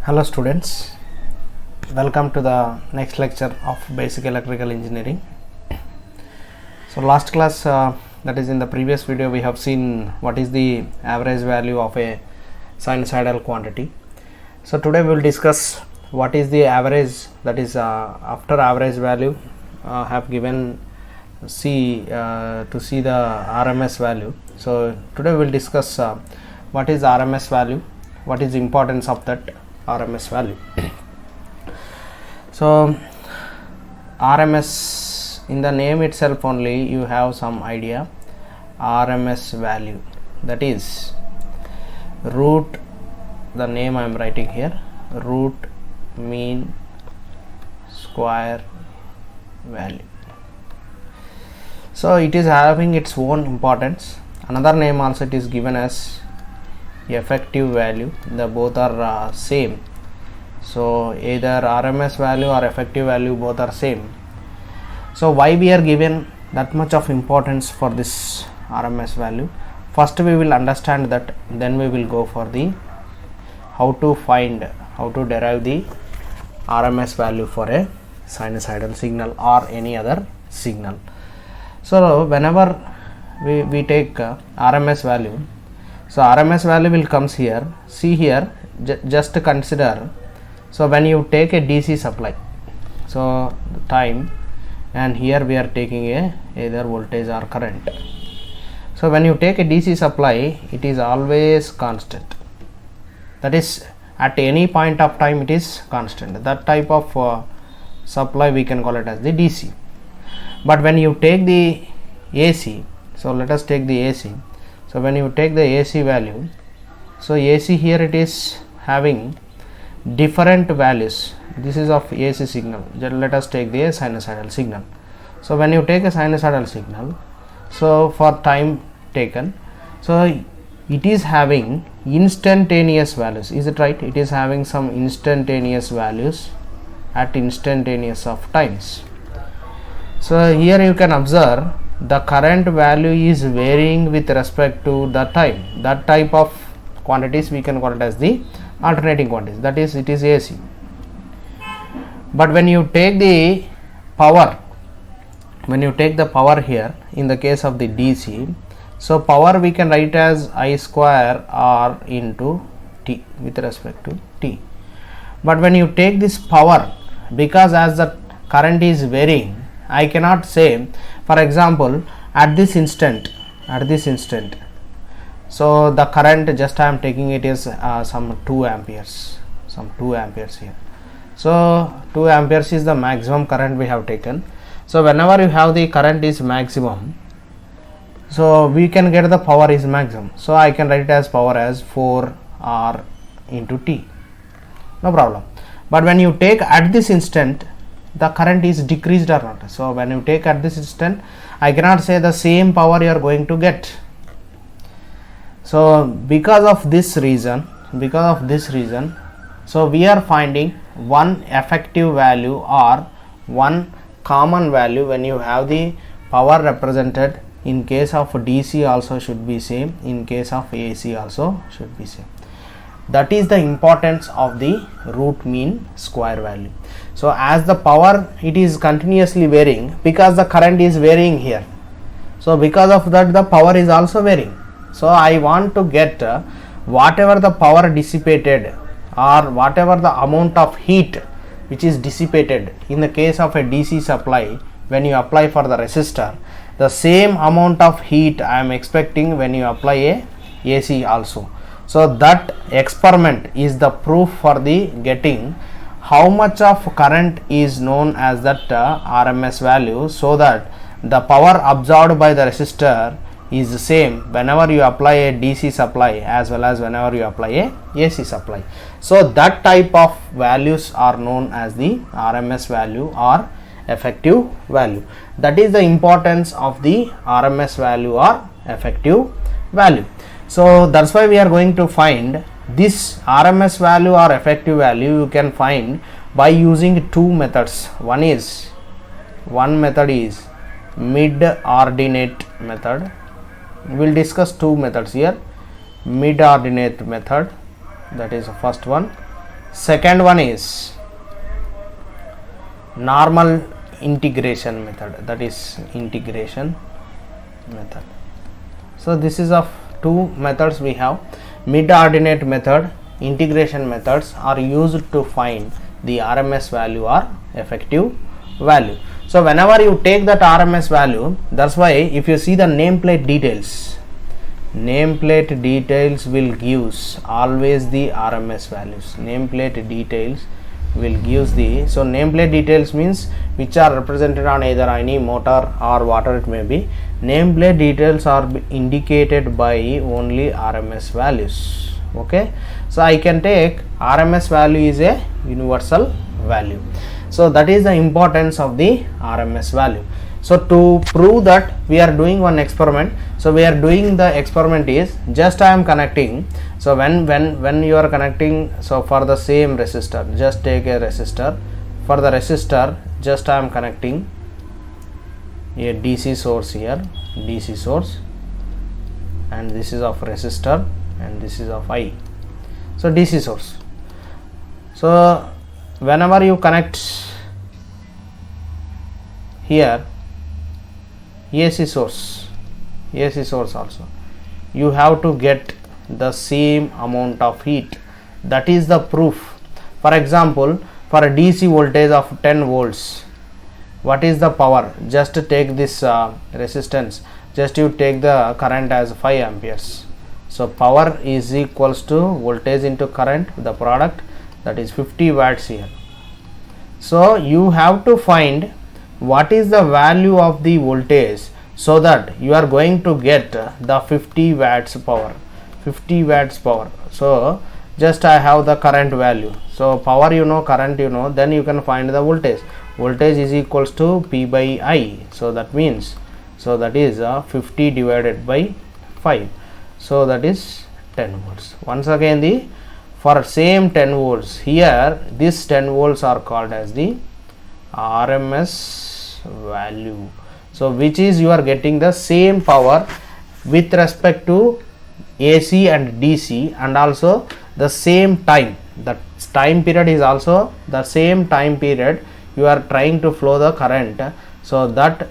Hello students, welcome to the next lecture of basic electrical engineering. So last class, that is in the previous video, we have seen what is the average value of a sinusoidal quantity. So today we will discuss what is the average, that is after average value have given C to see the RMS value. So today we will discuss what is RMS value, what is the importance of that RMS value. So RMS, in the name itself only you have some idea. RMS value, that is root, the name I am writing here, root mean square value. So it is having its own importance. Another name also it is given as effective value. The both are same. So either RMS value or effective value both are same. So why we are given that much of importance for this RMS value? First we will understand that, then we will go for the how to find, how to derive the RMS value for a sinusoidal signal or any other signal. So whenever we take RMS value, so RMS value will comes here. See here, just consider. So when you take a DC supply, so the time, and here we are taking a either voltage or current. So when you take a DC supply, it is always constant. That is, at any point of time it is constant. That type of supply we can call it as the DC. But when you take the AC, so let us take the AC. So when you take the AC value, so AC here it is having different values. This is of AC signal. Let us take the sinusoidal signal. So when you take a sinusoidal signal, so for time taken, so it is having instantaneous values. Is it right? It is having some instantaneous values at instantaneous of times. So here you can observe the current value is varying with respect to the time. That type of quantities we can call it as the alternating quantities, that is, it is AC. But when you take the power, when you take the power here in the case of the DC, so power we can write as I square R into T with respect to T. But when you take this power, because as the current is varying, I cannot say, for example, at this instant, so the current, just I am taking it is some 2 amperes here. So 2 amperes is the maximum current we have taken. So whenever you have the current is maximum, so we can get the power is maximum. So I can write it as power as 4 R into T, no problem. But when you take at this instant, the current is decreased or not. So when you take at this instant, I cannot say the same power you are going to get. So because of this reason, so we are finding one effective value or one common value when you have the power represented. In case of DC also should be same, in case of AC also should be same. That is the importance of the root mean square value. So as the power, it is continuously varying because the current is varying here. So because of that the power is also varying. So I want to get whatever the power dissipated or whatever the amount of heat which is dissipated in the case of a DC supply, when you apply for the resistor, the same amount of heat I am expecting when you apply a AC also. So that experiment is the proof for the getting how much of current is known as that RMS value, so that the power absorbed by the resistor is the same whenever you apply a DC supply as well as whenever you apply a AC supply. So that type of values are known as the RMS value or effective value. That is the importance of the RMS value or effective value. So that's why we are going to find this RMS value or effective value. You can find by using two methods. One method is mid-ordinate method. We will discuss two methods here. Mid-ordinate method, that is the first one, Second one is normal integration method, that is integration method. So this is of two methods we have. Mid-ordinate method, integration methods are used to find the RMS value or effective value. So whenever you take that RMS value, that's why if you see the nameplate details will gives always the RMS values. Nameplate details will gives the, so nameplate details means which are represented on either any motor or whatever it may be. Nameplate details are indicated by only RMS values. Okay, so I can take RMS value is a universal value. So that is the importance of the RMS value. So to prove that, we are doing one experiment. So we are doing the experiment is just I am connecting. So when you are connecting, so for the same resistor, just take a resistor. For the resistor, just I am connecting a DC source here, DC source, and this is of resistor and this is of I. So DC source. So whenever you connect here AC source also, you have to get the same amount of heat. That is the proof. For example, for a DC voltage of 10 volts, what is the power? Just take this resistance, just you take the current as 5 amperes. So power is equals to voltage into current, the product, that is 50 watts here. So you have to find what is the value of the voltage, so that you are going to get the 50 watts power. So just I have the current value. So power you know, current you know, then you can find the voltage. Voltage is equals to P by I. So that means, so that is 50 divided by 5. So that is 10 volts. Once again, the for same 10 volts here, this 10 volts are called as the RMS value. So which is you are getting the same power with respect to AC and DC, and also the same time. The time period is also the same time period you are trying to flow the current. So that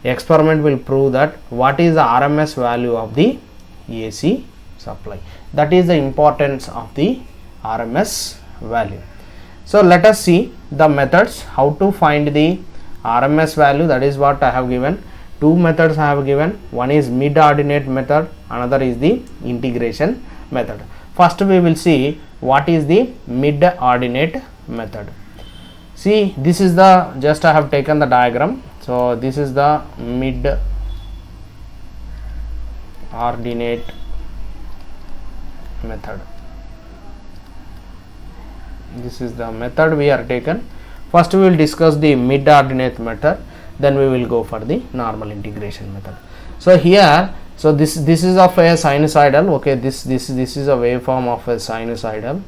experiment will prove that what is the RMS value of the AC supply. That is the importance of the RMS value. So let us see the methods how to find the RMS value. That is what I have given. Two methods I have given. One is mid-ordinate method, another is the integration method. First we will see what is the mid-ordinate method. See, this is the, just I have taken the diagram. So this is the mid-ordinate method. This is the method we are taken. First we will discuss the mid-ordinate method, then we will go for the normal integration method. So here, so this is of a sinusoidal. Okay, this is a waveform of a sinusoidal.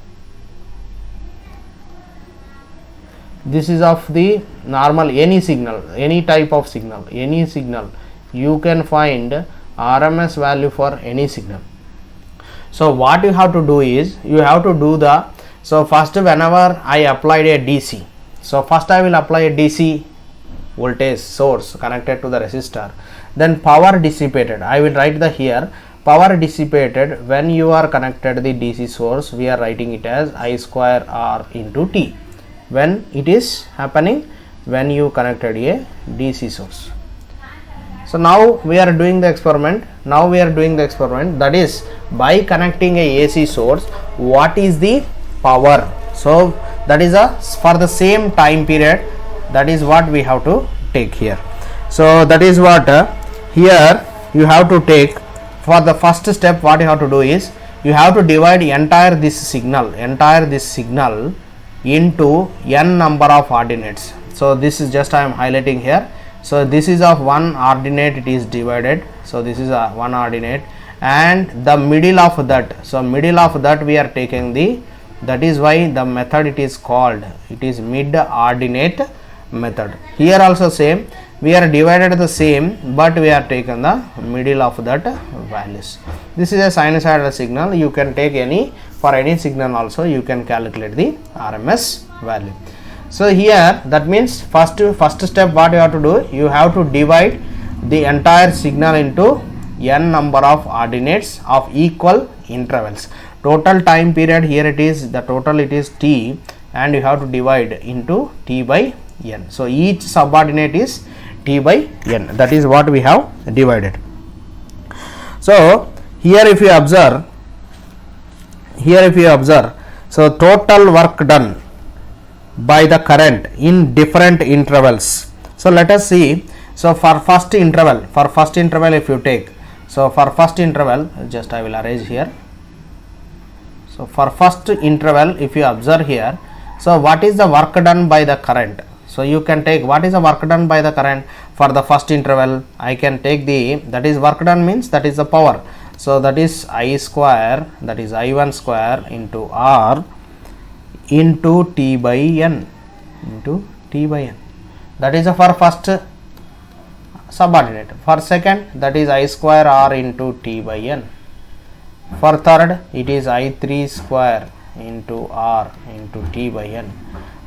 This is of the normal, any signal, any type of signal, any signal you can find RMS value for any signal. So what you have to do is, you have to do the, so first whenever I applied a DC, so first I will apply a DC voltage source connected to the resistor, then power dissipated, I will write the here power dissipated when you are connected the DC source, we are writing it as I square R into T. When it is happening, when you connected a DC source. So now we are doing the experiment. That is by connecting a AC source, what is the power? So that is for the same time period. That is what we have to take here. So that is what here you have to take. For the first step, what you have to do is, you have to divide entire this signal into n number of ordinates. So this is just I am highlighting here. So this is of one ordinate, it is divided. So this is a one ordinate, and the middle of that. So middle of that we are taking the, that is why the method it is called, it is mid-ordinate method. Here also same, we are divided the same, but we are taken the middle of that values. This is a sinusoidal signal, you can take any for any signal also you can calculate the RMS value. So here that means first step what you have to do, you have to divide the entire signal into n number of ordinates of equal intervals. Total time period here it is, the total it is t, and you have to divide into t by n. So each subordinate is t by n, that is what we have divided. So here if you observe, so total work done by the current in different intervals. So let us see. So for first interval if you take, so for first interval, just I will arrange here. So for first interval if you observe here, so what is the work done by the current? So you can take what is the work done by the current for the first interval. I can take the, that is work done means that is the power. So that is I square, that is I1 square into R into T by N, that is for first subordinate. For second, that is I square R into T by N. For third, it is I3 square into R into T by N.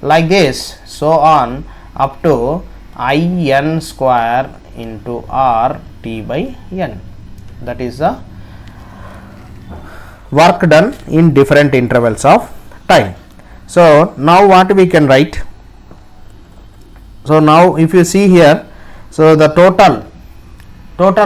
Like this, so on up to IN square into R T by N. That is the work done in different intervals of time. So now what we can write? So now if you see here, so the total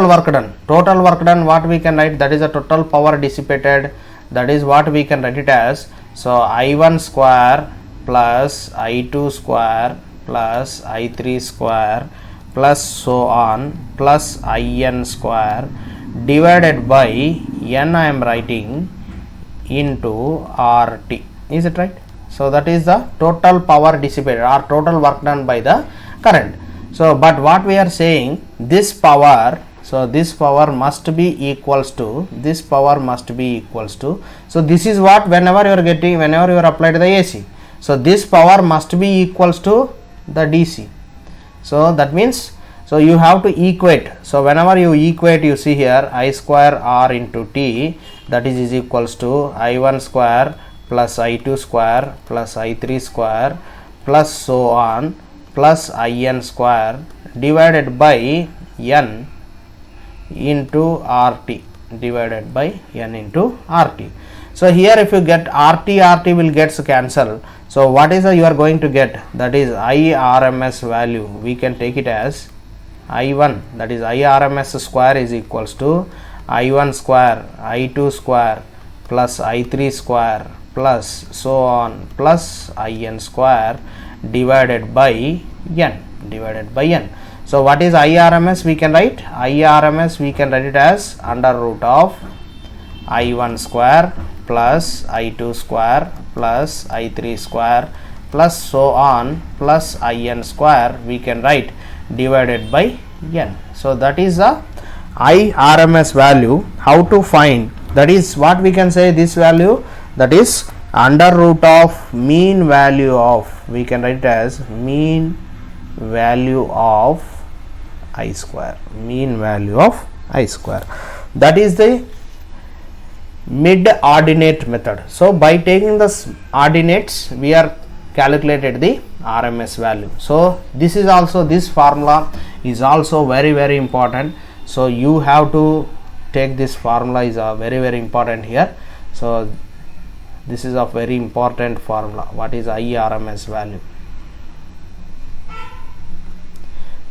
work done what we can write, that is the total power dissipated, that is what we can write it as. So I1 square plus I2 square plus I3 square plus so on plus IN square divided by N I am writing into RT. Is it right? So that is the total power dissipated or total work done by the current. So but what we are saying, this power, so this power must be equals to, this power must be equals to, so this is what whenever you are getting, whenever you are applied the AC, so this power must be equals to the DC. So that means, so you have to equate. So whenever you equate, you see here I square R into T, that is equals to I1 square plus I2 square plus I3 square plus so on plus IN square divided by N into RT, divided by N into RT. So here if you get RT will get cancelled. So what is the you are going to get? That is IRMS value. We can take it as I1, that is IRMS square is equals to I1 square, I2 square plus I3 square plus so on plus IN square divided by N. So what is IRMS? We can write IRMS, we can write it as under root of I1 square plus I2 square plus I3 square plus so on plus IN square, we can write divided by N. So that is the IRMS value. How to find? That is what we can say, this value, that is under root of mean value of, we can write it as mean value of I square, mean value of I square. That is the mid ordinate method. So by taking the ordinates, we are calculated the RMS value. So this is also, this formula is also very important. So you have to take this formula, is a very important here. So this is a very important formula. What is IRMS value?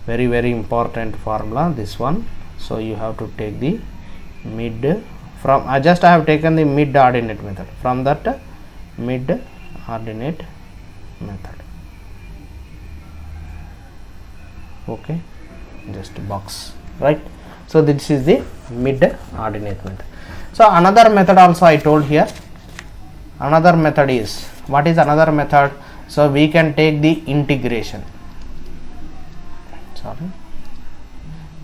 Very important formula, this one. So you have to take the mid from, I have taken the mid ordinate method, from that mid ordinate method. Okay, just box, right? So this is the mid ordinate method. So another method also I told here. Another method is, what is another method? So we can take the integration.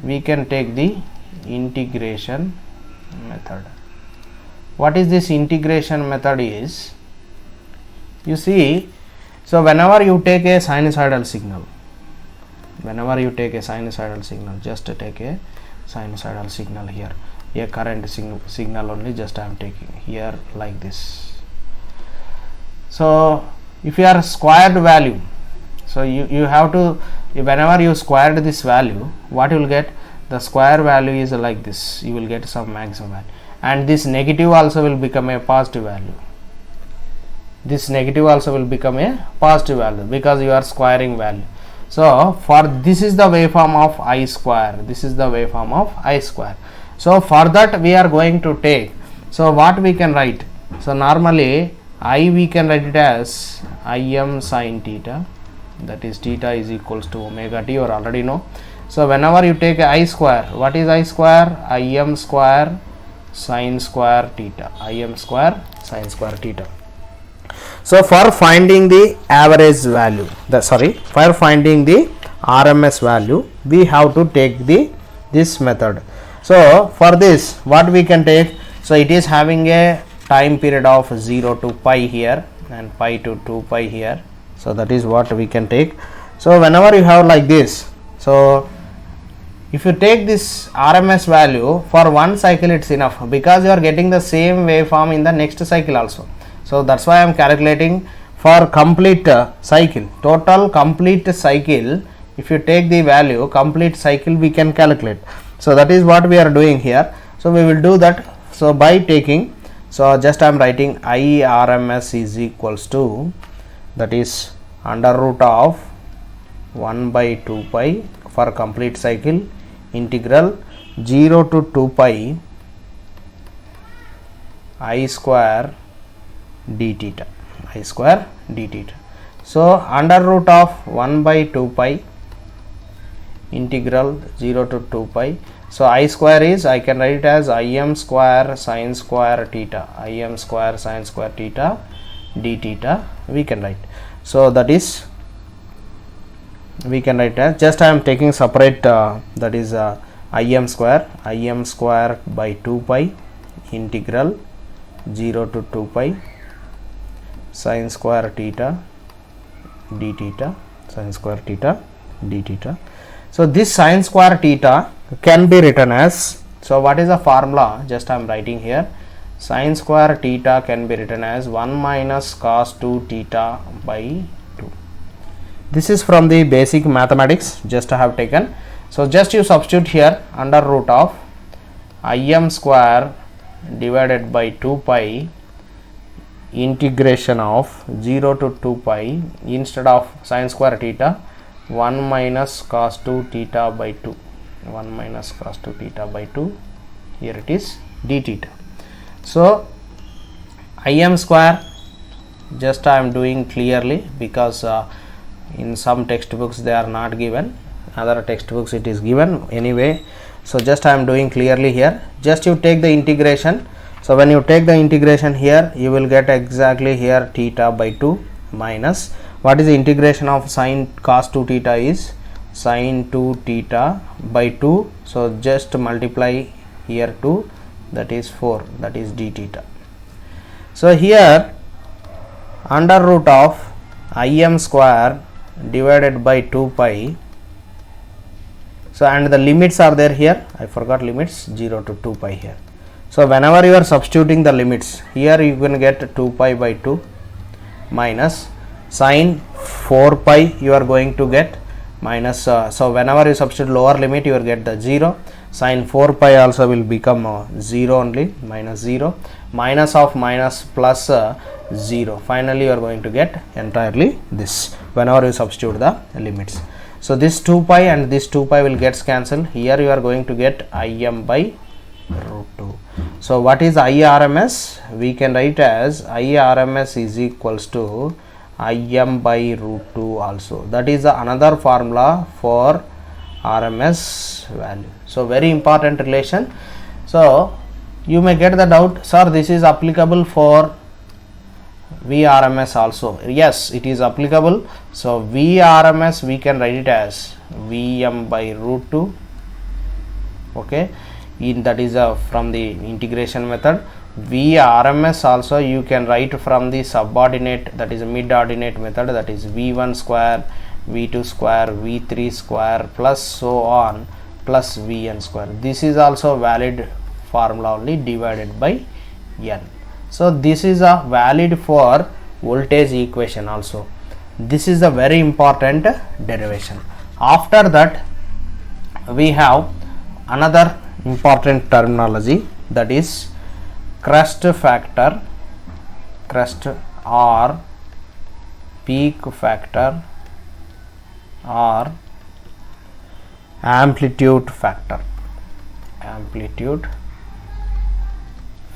We can take the integration method. What is this integration method is? You see, so whenever you take a sinusoidal signal, just take a sinusoidal signal here, a current signal only, just I am taking here like this. So if you are squared value, so you have to, whenever you squared this value, what you will get, the square value is like this, you will get some maximum value, and this negative also will become a positive value. This negative also will become a positive value because you are squaring value. So for this is the waveform of I square, this is the waveform of I square. So for that we are going to take, so what we can write, so normally I we can write it as Im sin theta, that is theta is equals to omega t, or already know. So whenever you take I square, what is I square? Im square sin square theta, Im square sin square theta. So for finding the average value, for finding the RMS value, we have to take this method. So for this, what we can take, so it is having a time period of 0 to pi here and pi to 2 pi here. So that is what we can take. So whenever you have like this, so if you take this RMS value for one cycle, it's enough, because you are getting the same waveform in the next cycle also. So that's why I am calculating for complete cycle, total complete cycle. If you take the value complete cycle, we can calculate. So that is what we are doing here. So we will do that. So by taking, so just I am writing I RMS is equals to, that is under root of 1 by 2 pi for complete cycle, integral 0 to 2 pi I square d theta, I square d theta. So under root of 1 by 2 pi integral 0 to 2 pi. So I square is, I can write it as Im square sin square theta, Im square sin square theta d theta we can write. So that is, we can write as, just I am taking separate, that is Im square by 2 pi integral 0 to 2 pi sin square theta d theta, sin square theta d theta. So this sin square theta can be written as, so what is the formula, just I am writing here, sin square theta can be written as 1 minus cos 2 theta by 2. This is from the basic mathematics, just I have taken. So just you substitute here under root of Im square divided by 2 pi integration of 0 to 2 pi, instead of sin square theta 1 minus cos 2 theta by 2, 1 minus cos 2 theta by 2, here it is d theta. So Im square, just I am doing clearly, because in some textbooks they are not given, other textbooks it is given anyway. So just I am doing clearly here, just you take the integration. So when you take the integration here, you will get exactly here theta by 2 minus, what is the integration of sin cos 2 theta is sin 2 theta by 2. So just multiply here 2, that is 4, that is d theta. So here under root of Im square divided by 2 pi, so and the limits are there here, I forgot limits, 0 to 2 pi here. So whenever you are substituting the limits, here you can get 2 pi by 2 minus sin 4 pi, you are going to get minus, so whenever you substitute lower limit, you will get the 0, sin 4 pi also will become 0 only, minus 0, minus of minus plus 0, finally you are going to get entirely this whenever you substitute the limits. So this 2 pi and this 2 pi will get cancelled, here you are going to get Im by root 2. So what is IRMS? We can write as IRMS is equals to Im by root 2 also. That is another formula for RMS value. So very important relation. So you may get the doubt, sir, this is applicable for VRMS also. Yes, it is applicable. So VRMS we can write it as Vm by root 2. Okay, that is from the integration method. VRMS also you can write from the subordinate, that is mid ordinate method, that is V1 square, V2 square, V3 square plus so on plus Vn square. This is also valid formula only, divided by n. So this is a valid for voltage equation also. This is a very important derivation. After that we have another important terminology, that is crest factor, crest or peak factor or amplitude factor, amplitude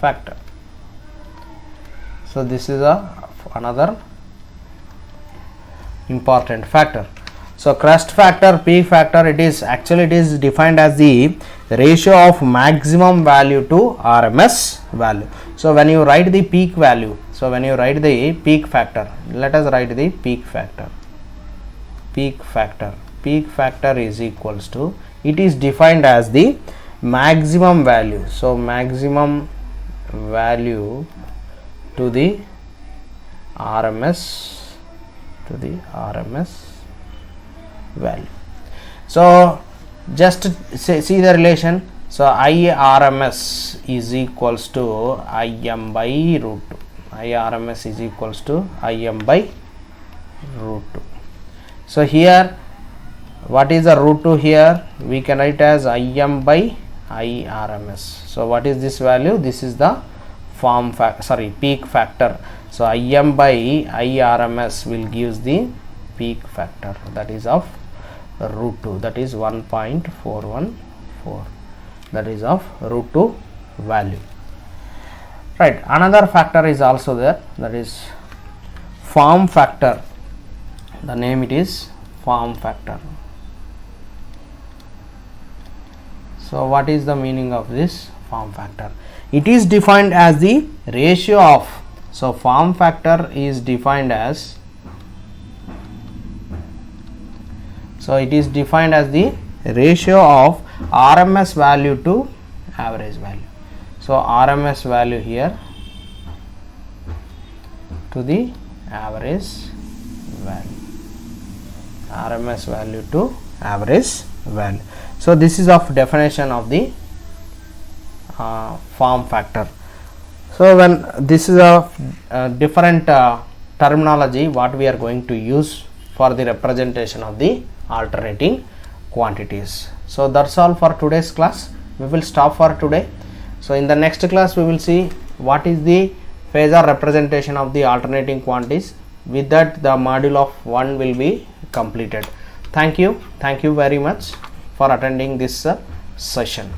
factor. So this is another important factor. So crest factor, peak factor, it is defined as the ratio of maximum value to RMS value. So when you write the peak value, so when you write the peak factor, let us write the peak factor. Peak factor is equals to, it is defined as the maximum value. So maximum value to the RMS value. So just see the relation. So IRMS is equals to Im by root 2. IRMS is equals to Im by root 2. So here what is the root 2 here? We can write as Im by IRMS. So what is this value? This is the peak factor. So Im by IRMS will gives the peak factor, that is of root 2, that is 1.414, that is of root 2 value. Right, another factor is also there, that is form factor. The name it is form factor. So what is the meaning of this form factor? It is defined as the ratio of, so form factor is defined as, so it is defined as the ratio of RMS value to average value. So RMS value here to the average value, RMS value to average value. So this is of definition of the form factor. So when this is a different terminology what we are going to use for the representation of the alternating quantities. So that's all for today's class. We will stop for today. So in the next class we will see what is the phasor representation of the alternating quantities. With that the module of 1 will be completed. Thank you very much for attending this session.